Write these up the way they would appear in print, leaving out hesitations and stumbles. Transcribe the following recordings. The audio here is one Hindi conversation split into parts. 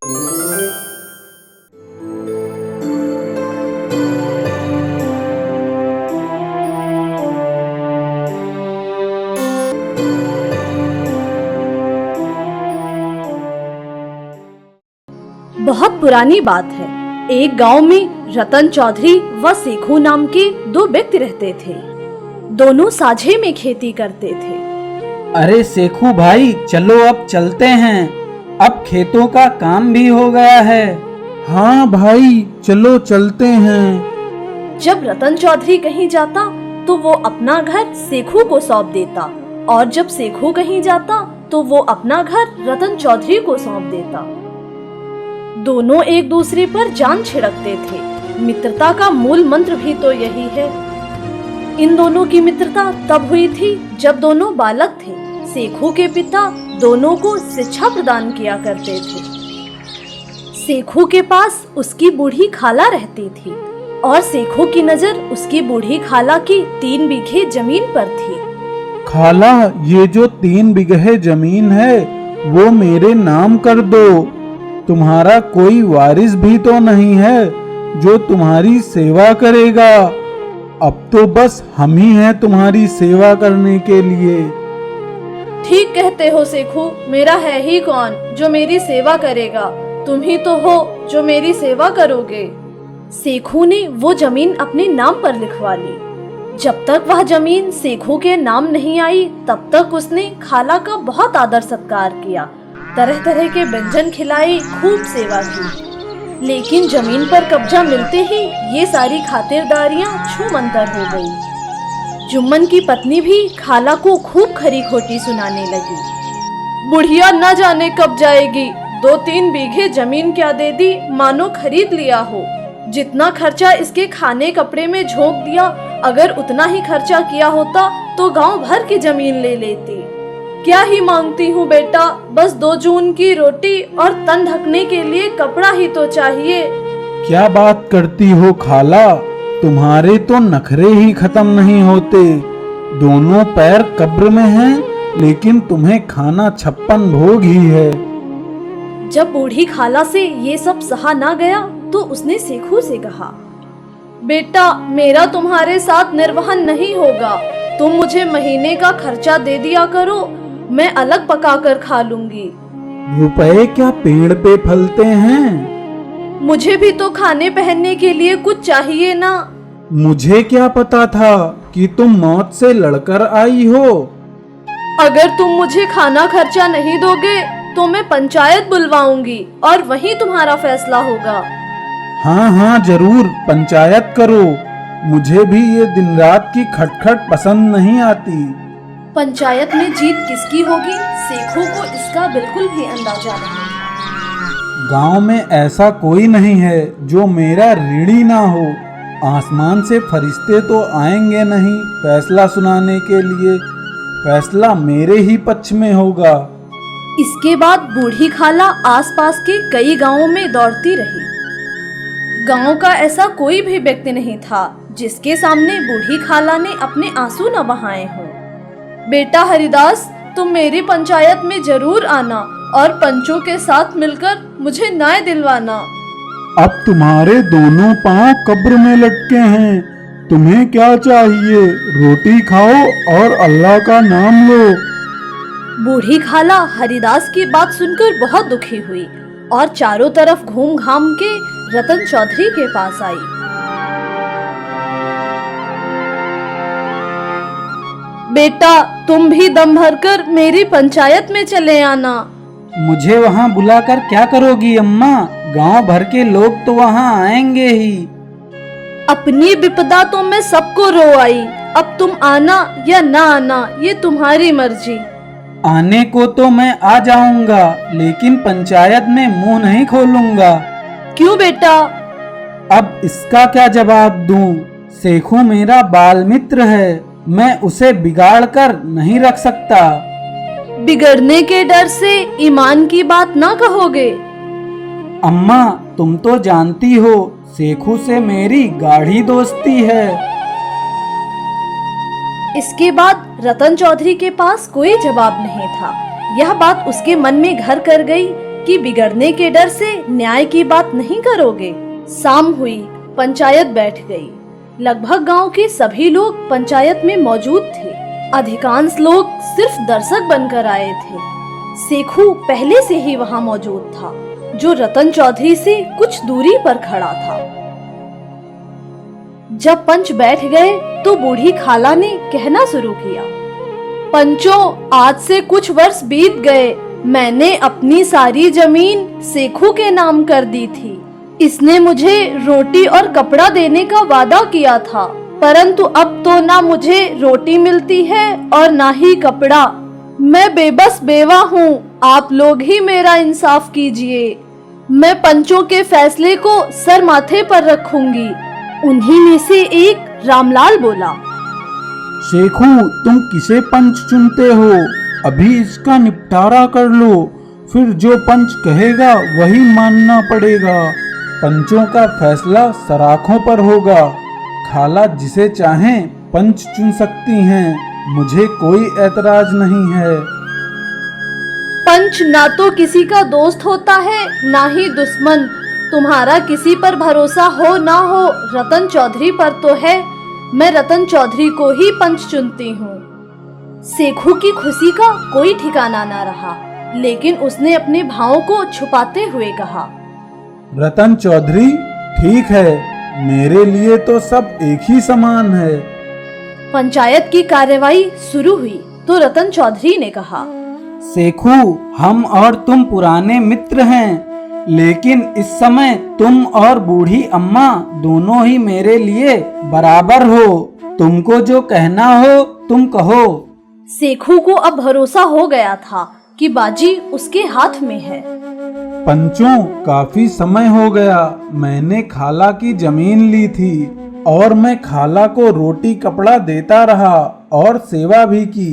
बहुत पुरानी बात है। एक गांव में रतन चौधरी व सेखू नाम के दो व्यक्ति रहते थे। दोनों साझे में खेती करते थे। अरे सेखू भाई, चलो अब चलते हैं, अब खेतों का काम भी हो गया है। हाँ भाई, चलो चलते हैं। जब रतन चौधरी कहीं जाता तो वो अपना घर सेखू को सौंप देता, और जब सेखू कहीं जाता तो वो अपना घर रतन चौधरी को सौंप देता। दोनों एक दूसरे पर जान छिड़कते थे। मित्रता का मूल मंत्र भी तो यही है। इन दोनों की मित्रता तब हुई थी जब दोनों बालक थे। सेखू के पिता दोनों को शिक्षा प्रदान किया करते थे। सेखू के पास उसकी बूढ़ी खाला रहती थी और सेखू की नजर उसकी बूढ़ी खाला की 3 बीघे जमीन पर थी। खाला, ये जो 3 बीघे जमीन है वो मेरे नाम कर दो। तुम्हारा कोई वारिस भी तो नहीं है जो तुम्हारी सेवा करेगा। अब तो बस हम ही हैं तुम्हारी सेवा करने के लिए। ठीक कहते हो सेखू, मेरा है ही कौन जो मेरी सेवा करेगा। तुम ही तो हो जो मेरी सेवा करोगे। सेखू ने वो जमीन अपने नाम पर लिखवा ली। जब तक वह जमीन सेखू के नाम नहीं आई तब तक उसने खाला का बहुत आदर सत्कार किया, तरह तरह के व्यंजन खिलाए, खूब सेवा की। लेकिन जमीन पर कब्जा मिलते ही ये सारी खातिरदारियां छूमंतर हो गई। जुम्मन की पत्नी भी खाला को खूब खरी खोटी सुनाने लगी। बुढ़िया न जाने कब जाएगी, 2-3 बीघे जमीन क्या दे दी, मानो खरीद लिया हो। जितना खर्चा इसके खाने कपड़े में झोंक दिया, अगर उतना ही खर्चा किया होता तो गांव भर की जमीन ले लेती। क्या ही मांगती हूँ बेटा, बस 2 जून की रोटी और तन ढकने के लिए कपड़ा ही तो चाहिए। क्या बात करती हो खाला, तुम्हारे तो नखरे ही खत्म नहीं होते। दोनों पैर कब्र में हैं, लेकिन तुम्हें खाना 56 भोग ही है। जब बूढ़ी खाला से ये सब सहा ना गया तो उसने सेखू से कहा, बेटा मेरा तुम्हारे साथ निर्वहन नहीं होगा। तुम मुझे महीने का खर्चा दे दिया करो, मैं अलग पका कर खा लूंगी। रुपए क्या पेड़ पे फलते हैं? मुझे भी तो खाने पहनने के लिए कुछ चाहिए ना। मुझे क्या पता था कि तुम मौत से लड़कर आई हो। अगर तुम मुझे खाना खर्चा नहीं दोगे तो मैं पंचायत बुलवाऊंगी और वहीं तुम्हारा फैसला होगा। हाँ हाँ जरूर, पंचायत करो। मुझे भी ये दिन रात की खटखट पसंद नहीं आती। पंचायत में जीत किसकी होगी, सेखू को इसका बिल्कुल भी अंदाजा नहीं था। गांव में ऐसा कोई नहीं है जो मेरा ऋणी ना हो। आसमान से फरिश्ते तो आएंगे नहीं फैसला सुनाने के लिए। फैसला मेरे ही पक्ष में होगा। इसके बाद बूढ़ी खाला आसपास के कई गांवों में दौड़ती रही। गांव का ऐसा कोई भी व्यक्ति नहीं था जिसके सामने बूढ़ी खाला ने अपने आंसू न बहाए हों। बेटा हरिदास, तुम मेरी पंचायत में जरूर आना और पंचों के साथ मिलकर मुझे न्याय दिलवाना। अब तुम्हारे दोनों पांव कब्र में लटके हैं। तुम्हें क्या चाहिए? रोटी खाओ और अल्लाह का नाम लो। बूढ़ी खाला हरिदास की बात सुनकर बहुत दुखी हुई और चारों तरफ घूम घाम के रतन चौधरी के पास आई। बेटा तुम भी दम भरकर मेरी पंचायत में चले आना। मुझे वहाँ बुलाकर क्या करोगी अम्मा? गांव भर के लोग तो वहाँ आएंगे ही। अपनी विपदा तो मैं सबको रो आई, अब तुम आना या ना आना ये तुम्हारी मर्जी। आने को तो मैं आ जाऊंगा, लेकिन पंचायत में मुंह नहीं खोलूंगा। क्यों बेटा? अब इसका क्या जवाब दूं? सेखू मेरा बाल मित्र है, मैं उसे बिगाड़ कर नहीं रख सकता। बिगड़ने के डर से ईमान की बात ना कहोगे? अम्मा तुम तो जानती हो सेखू से मेरी गाढ़ी दोस्ती है। इसके बाद रतन चौधरी के पास कोई जवाब नहीं था। यह बात उसके मन में घर कर गई कि बिगड़ने के डर से न्याय की बात नहीं करोगे। शाम हुई, पंचायत बैठ गई। लगभग गांव के सभी लोग पंचायत में मौजूद थे। अधिकांश लोग सिर्फ दर्शक बनकर आए थे। सेखू पहले से ही वहां मौजूद था, जो रतन चौधरी से कुछ दूरी पर खड़ा था। जब पंच बैठ गए तो बूढ़ी खाला ने कहना शुरू किया, पंचों, आज से कुछ वर्ष बीत गए। मैंने अपनी सारी जमीन सेखू के नाम कर दी थी। इसने मुझे रोटी और कपड़ा देने का वादा किया था, परंतु अब तो ना मुझे रोटी मिलती है और ना ही कपड़ा। मैं बेबस बेवा हूँ, आप लोग ही मेरा इंसाफ कीजिए। मैं पंचों के फैसले को सर माथे पर रखूंगी। उन्हीं में से एक रामलाल बोला, शेखू, तुम किसे पंच चुनते हो? अभी इसका निपटारा कर लो, फिर जो पंच कहेगा वही मानना पड़ेगा। पंचों का फैसला सराखों पर होगा। खाला जिसे चाहें पंच चुन सकती हैं, मुझे कोई ऐतराज नहीं है। पंच ना तो किसी का दोस्त होता है, ना ही दुश्मन। तुम्हारा किसी पर भरोसा हो ना हो, रतन चौधरी पर तो है। मैं रतन चौधरी को ही पंच चुनती हूँ। सेखू की खुशी का कोई ठिकाना ना रहा, लेकिन उसने अपने भावों को छुपाते हुए कहा, रतन चौधरी, ठीक है, मेरे लिए तो सब एक ही समान है। पंचायत की कार्यवाही शुरू हुई तो रतन चौधरी ने कहा, सेखू, हम और तुम पुराने मित्र हैं, लेकिन इस समय तुम और बूढ़ी अम्मा दोनों ही मेरे लिए बराबर हो। तुमको जो कहना हो तुम कहो। सेखू को अब भरोसा हो गया था कि बाजी उसके हाथ में है। पंचों, काफी समय हो गया। मैंने खाला की जमीन ली थी और मैं खाला को रोटी कपड़ा देता रहा और सेवा भी की।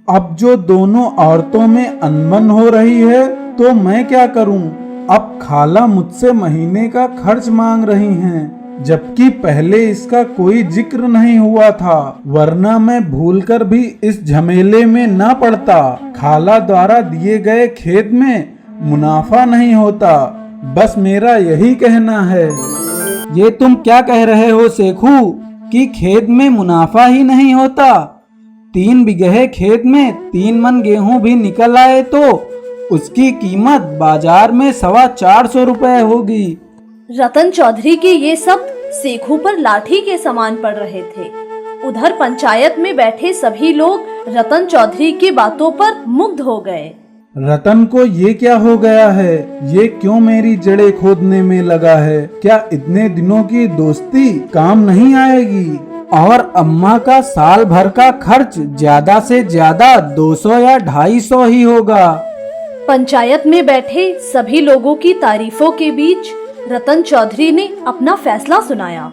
अब जो दोनों औरतों में अनबन हो रही है तो मैं क्या करूं? अब खाला मुझसे महीने का खर्च मांग रही हैं, जबकि पहले इसका कोई जिक्र नहीं हुआ था, वरना मैं भूलकर भी इस झमेले में ना पड़ता। खाला द्वारा दिए गए खेत में मुनाफा नहीं होता। बस मेरा यही कहना है। ये तुम क्या कह रहे हो सेखू कि खेत में मुनाफा ही नहीं होता? 3 बिगहे खेत में 3 मन गेहूं भी निकल आए तो उसकी कीमत बाजार में 425 रुपए होगी। रतन चौधरी के ये शब्द सेखू पर लाठी के समान पड़ रहे थे। उधर पंचायत में बैठे सभी लोग रतन चौधरी की बातों पर मुग्ध हो गए। रतन को ये क्या हो गया है? ये क्यों मेरी जड़ें खोदने में लगा है? क्या इतने दिनों की दोस्ती काम नहीं आएगी? और अम्मा का साल भर का खर्च ज्यादा से ज्यादा 200 या 250 ही होगा। पंचायत में बैठे सभी लोगों की तारीफों के बीच रतन चौधरी ने अपना फैसला सुनाया।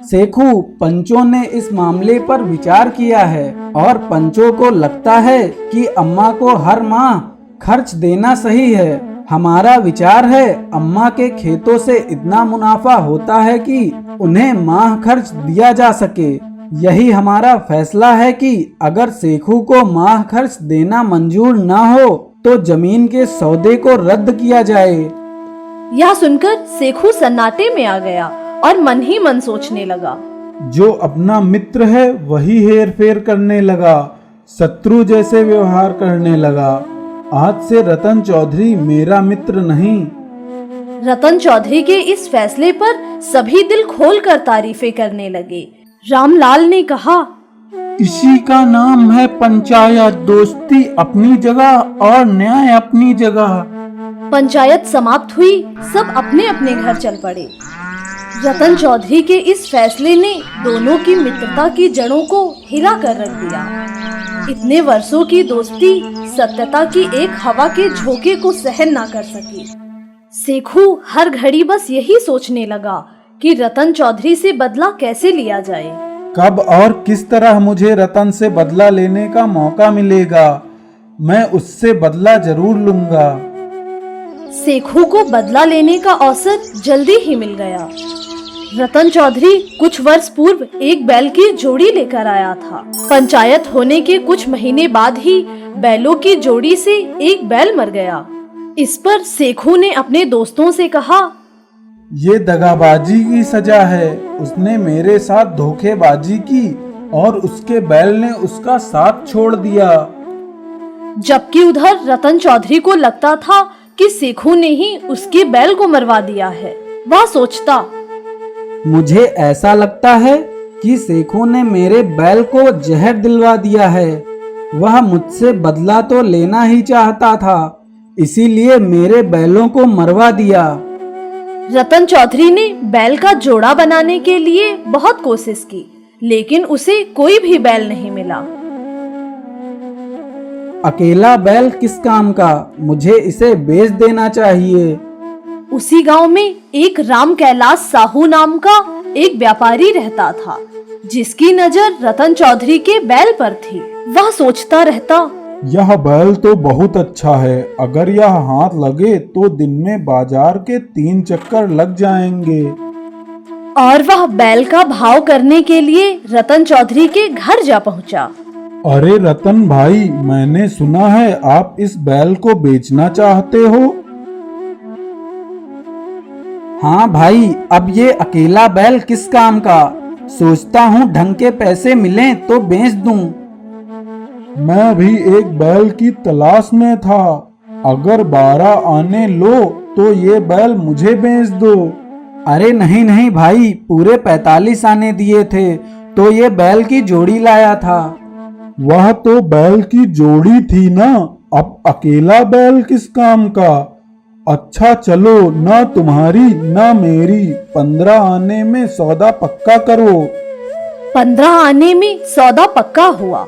सेखू, पंचों ने इस मामले पर विचार किया है और पंचों को लगता है कि अम्मा को हर माह खर्च देना सही है। हमारा विचार है, अम्मा के खेतों से इतना मुनाफा होता है कि उन्हें माह खर्च दिया जा सके। यही हमारा फैसला है कि अगर सेखू को माह खर्च देना मंजूर ना हो तो जमीन के सौदे को रद्द किया जाए। यह सुनकर सेखू सन्नाटे में आ गया और मन ही मन सोचने लगा, जो अपना मित्र है वही हेर फेर करने लगा, शत्रु जैसे व्यवहार करने लगा। आज से रतन चौधरी मेरा मित्र नहीं। रतन चौधरी के इस फैसले पर सभी दिल खोलकर तारीफें करने लगे। रामलाल ने कहा, इसी का नाम है पंचायत। दोस्ती अपनी जगह और न्याय अपनी जगह। पंचायत समाप्त हुई, सब अपने अपने घर चल पड़े। रतन चौधरी के इस फैसले ने दोनों की मित्रता की जड़ों को हिला कर रख दिया। इतने वर्षों की दोस्ती सत्यता की एक हवा के झोंके को सहन ना कर सकी। सेखू हर घड़ी बस यही सोचने लगा कि रतन चौधरी से बदला कैसे लिया जाए। कब और किस तरह मुझे रतन से बदला लेने का मौका मिलेगा, मैं उससे बदला जरूर लूंगा। सेखू को बदला लेने का अवसर जल्दी ही मिल गया। रतन चौधरी कुछ वर्ष पूर्व एक बैल की जोड़ी लेकर आया था। पंचायत होने के कुछ महीने बाद ही बैलों की जोड़ी से एक बैल मर गया। इस पर सेखू ने अपने दोस्तों से कहा, ये दगाबाजी की सजा है। उसने मेरे साथ धोखेबाजी की और उसके बैल ने उसका साथ छोड़ दिया। जबकि उधर रतन चौधरी को लगता था कि सेखू ने ही उसके बैल को मरवा दिया है। वह सोचता, मुझे ऐसा लगता है कि सेखू ने मेरे बैल को जहर दिलवा दिया है। वह मुझसे बदला तो लेना ही चाहता था, इसीलिए मेरे बैलों को मरवा दिया। रतन चौधरी ने बैल का जोड़ा बनाने के लिए बहुत कोशिश की, लेकिन उसे कोई भी बैल नहीं मिला। अकेला बैल किस काम का, मुझे इसे बेच देना चाहिए। उसी गांव में एक राम कैलाश साहू नाम का एक व्यापारी रहता था, जिसकी नजर रतन चौधरी के बैल पर थी। वह सोचता रहता, यह बैल तो बहुत अच्छा है। अगर यह हाथ लगे तो दिन में बाजार के 3 चक्कर लग जाएंगे। और वह बैल का भाव करने के लिए रतन चौधरी के घर जा पहुंचा। अरे रतन भाई, मैंने सुना है आप इस बैल को बेचना चाहते हो। हाँ भाई, अब ये अकेला बैल किस काम का। सोचता हूँ ढंग के पैसे मिलें तो बेच दूं। मैं भी एक बैल की तलाश में था। अगर 12 आने लो तो ये बैल मुझे बेच दो। अरे नहीं नहीं भाई, पूरे 45 आने दिए थे तो ये बैल की जोड़ी लाया था। वह तो बैल की जोड़ी थी ना, अब अकेला बैल किस काम का। अच्छा चलो, ना तुम्हारी ना मेरी, 15 आने में सौदा पक्का करो। 15 आने में सौदा पक्का हुआ।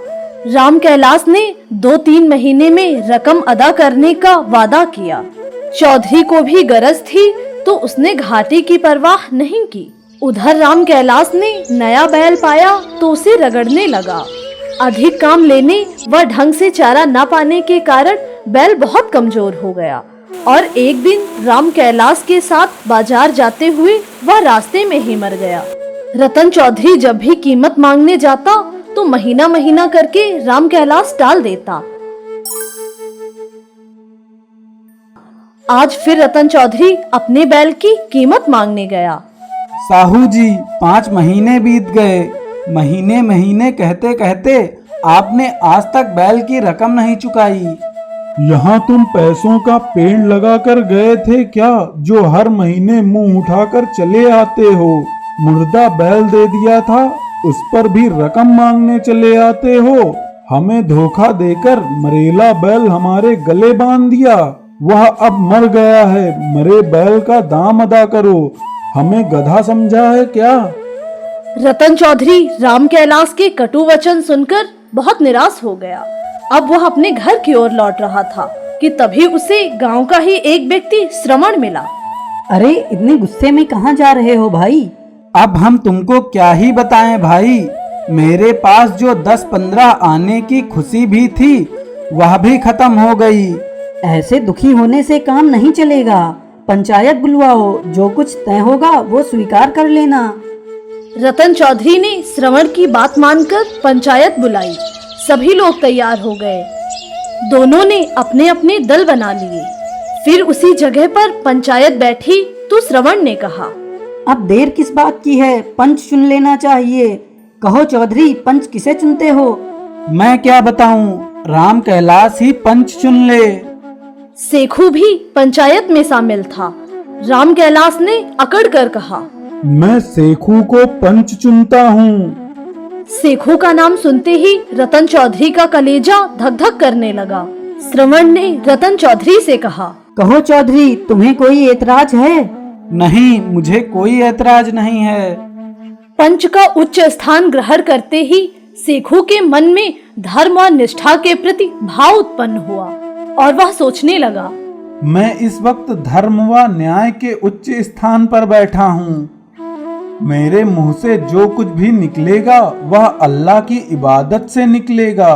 राम कैलाश ने 2-3 महीने में रकम अदा करने का वादा किया। चौधरी को भी गरज थी तो उसने घाटे की परवाह नहीं की। उधर राम कैलाश ने नया बैल पाया तो उसे रगड़ने लगा। अधिक काम लेने व ढंग से चारा न पाने के कारण बैल बहुत कमजोर हो गया और एक दिन राम कैलाश के साथ बाजार जाते हुए वह रास्ते में ही मर गया। रतन चौधरी जब भी कीमत मांगने जाता तो महीना महीना करके राम कैलाश टाल देता। आज फिर रतन चौधरी अपने बैल की कीमत मांगने गया। साहू जी, 5 महीने बीत गए। महीने महीने कहते कहते आपने आज तक बैल की रकम नहीं चुकाई। यहाँ तुम पैसों का पेड़ लगाकर गए थे क्या, जो हर महीने मुंह उठाकर चले आते हो। मुर्दा बैल दे दिया था, उस पर भी रकम मांगने चले आते हो। हमें धोखा देकर मरेला बैल हमारे गले बांध दिया। वह अब मर गया है, मरे बैल का दाम अदा करो। हमें गधा समझा है क्या। रतन चौधरी राम कैलाश के कटु वचन सुनकर बहुत निराश हो गया। अब वह अपने घर की ओर लौट रहा था कि तभी उसे गांव का ही एक व्यक्ति श्रवण मिला। अरे इतने गुस्से में कहाँ जा रहे हो भाई। अब हम तुमको क्या ही बताएं भाई। मेरे पास जो 10-15 आने की खुशी भी थी वह भी खत्म हो गई। ऐसे दुखी होने से काम नहीं चलेगा। पंचायत बुलवाओ, जो कुछ तय होगा वो स्वीकार कर लेना। रतन चौधरी ने श्रवण की बात मानकर पंचायत बुलाई। सभी लोग तैयार हो गए। दोनों ने अपने अपने दल बना लिए। फिर उसी जगह पर पंचायत बैठी तो श्रवण ने कहा, अब देर किस बात की है, पंच चुन लेना चाहिए। कहो चौधरी, पंच किसे चुनते हो। मैं क्या बताऊं, राम कैलाश ही पंच चुन ले। सेखू भी पंचायत में शामिल था। राम कैलाश ने अकड़ कर कहा, मैं सेखू को पंच चुनता हूँ। सेखू का नाम सुनते ही रतन चौधरी का कलेजा धक धक करने लगा। श्रवण ने रतन चौधरी से कहा, कहो चौधरी, तुम्हें कोई एतराज है। नहीं, मुझे कोई ऐतराज नहीं है। पंच का उच्च स्थान ग्रहण करते ही सेखू के मन में धर्म और निष्ठा के प्रति भाव उत्पन्न हुआ और वह सोचने लगा, मैं इस वक्त धर्म व न्याय के उच्च स्थान पर बैठा हूँ। मेरे मुंह से जो कुछ भी निकलेगा वह अल्लाह की इबादत से निकलेगा।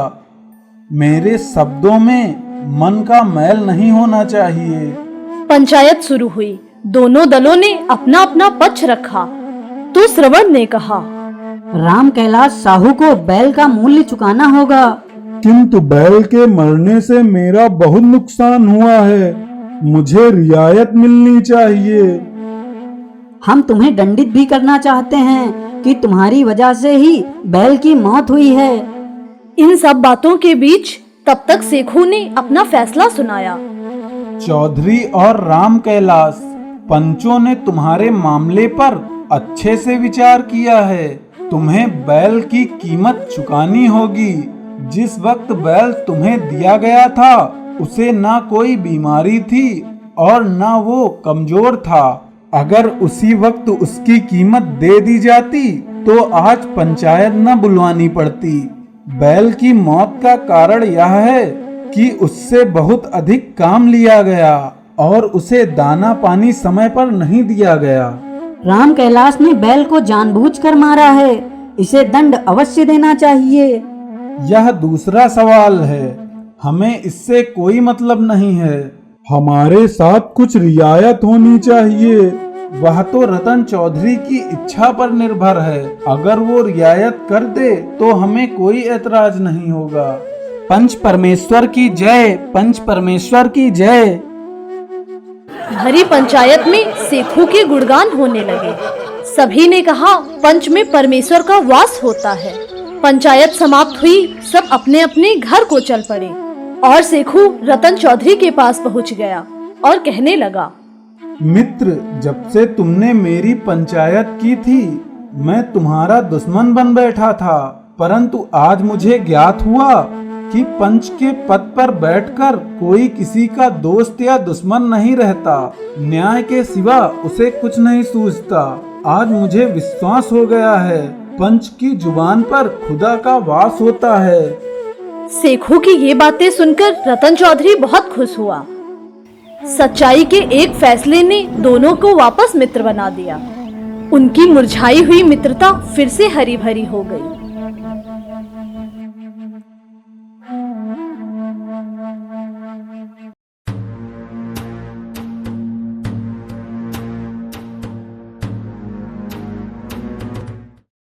मेरे शब्दों में मन का मैल नहीं होना चाहिए। पंचायत शुरू हुई। दोनों दलों ने अपना अपना पक्ष रखा। तो श्रवण ने कहा, राम कैलाश साहू को बैल का मूल्य चुकाना होगा। किंतु बैल के मरने से मेरा बहुत नुकसान हुआ है। मुझे रियायत मिलनी चाहिए। हम तुम्हें दंडित भी करना चाहते हैं कि तुम्हारी वजह से ही बैल की मौत हुई है। इन सब बातों के बीच तब तक सेखू ने अपना फैसला सुनाया। चौधरी और राम कैलाश, पंचों ने तुम्हारे मामले पर अच्छे से विचार किया है। तुम्हें बैल की कीमत चुकानी होगी। जिस वक्त बैल तुम्हें दिया गया था उसे ना कोई बीमारी थी और ना वो कमजोर था। अगर उसी वक्त उसकी कीमत दे दी जाती तो आज पंचायत न बुलवानी पड़ती। बैल की मौत का कारण यह है कि उससे बहुत अधिक काम लिया गया और उसे दाना पानी समय पर नहीं दिया गया। राम कैलाश ने बैल को जानबूझकर मारा है, इसे दंड अवश्य देना चाहिए। यह दूसरा सवाल है, हमें इससे कोई मतलब नहीं है। हमारे साथ कुछ रियायत होनी चाहिए। वह तो रतन चौधरी की इच्छा पर निर्भर है। अगर वो रियायत कर दे तो हमें कोई एतराज नहीं होगा। पंच परमेश्वर की जय, पंच परमेश्वर की जय। भरी पंचायत में सेखू के गुणगान होने लगे। सभी ने कहा पंच में परमेश्वर का वास होता है। पंचायत समाप्त हुई, सब अपने अपने घर को चल पड़े और सेखू रतन चौधरी के पास पहुंच गया और कहने लगा, मित्र, जब से तुमने मेरी पंचायत की थी मैं तुम्हारा दुश्मन बन बैठा था, परंतु आज मुझे ज्ञात हुआ कि पंच के पद पर बैठकर कोई किसी का दोस्त या दुश्मन नहीं रहता। न्याय के सिवा उसे कुछ नहीं सूझता। आज मुझे विश्वास हो गया है, पंच की जुबान पर खुदा का वास होता है। सेखू की ये बातें सुनकर रतन चौधरी बहुत खुश हुआ। सच्चाई के एक फैसले ने दोनों को वापस मित्र बना दिया। उनकी मुरझाई हुई मित्रता फिर से हरी भरी हो गई।